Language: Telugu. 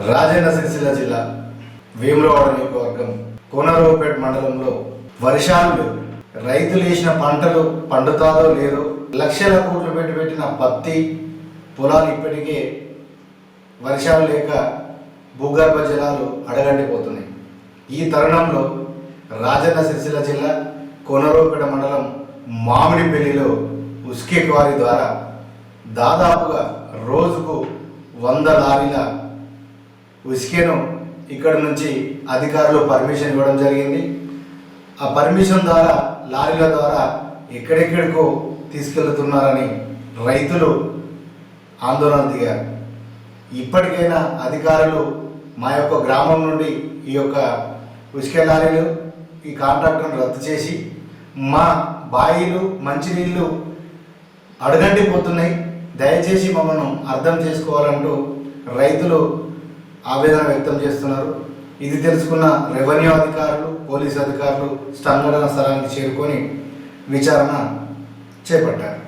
రాజన్న సిరిసిల్ల జిల్లా వేములవాడ నియోజకవర్గం కోనరావుపేట మండలంలో వర్షాలు లేవు. రైతులు వేసిన పంటలు పండుతాదో లేదో, లక్షల కోట్లు పెట్టిన పత్తి పొలాలు ఇప్పటికే వర్షాలు లేక భూగర్భ జలాలు అడగండిపోతున్నాయి. ఈ తరుణంలో రాజన్న సిరిసిల్ల జిల్లా కోనరావుపేట మండలం మామిడిపల్లిలో ఉస్కే క్వారీ ద్వారా దాదాపుగా రోజుకు 100 లారీల ఉస్కేను ఇక్కడ నుంచి అధికారులు పర్మిషన్ ఇవ్వడం జరిగింది. ఆ పర్మిషన్ ద్వారా లారీల ద్వారా ఎక్కడెక్కడికో తీసుకెళ్తున్నారని రైతులు ఆందోళన దిగారు. ఇప్పటికైనా అధికారులు మా యొక్క గ్రామం నుండి ఈ యొక్క ఉస్కే లారీలు ఈ కాంట్రాక్టర్ను రద్దు చేసి మా బాయిలు మంచినీళ్ళు అడగండిపోతున్నాయి, దయచేసి మమ్మల్ని అర్థం చేసుకోవాలంటూ రైతులు ఆవేదన వ్యక్తం చేస్తున్నారు. ఇది తెలుసుకున్న రెవెన్యూ అధికారులు, పోలీసు అధికారులు సంఘటన స్థలానికి చేరుకొని విచారణ చేపట్టారు.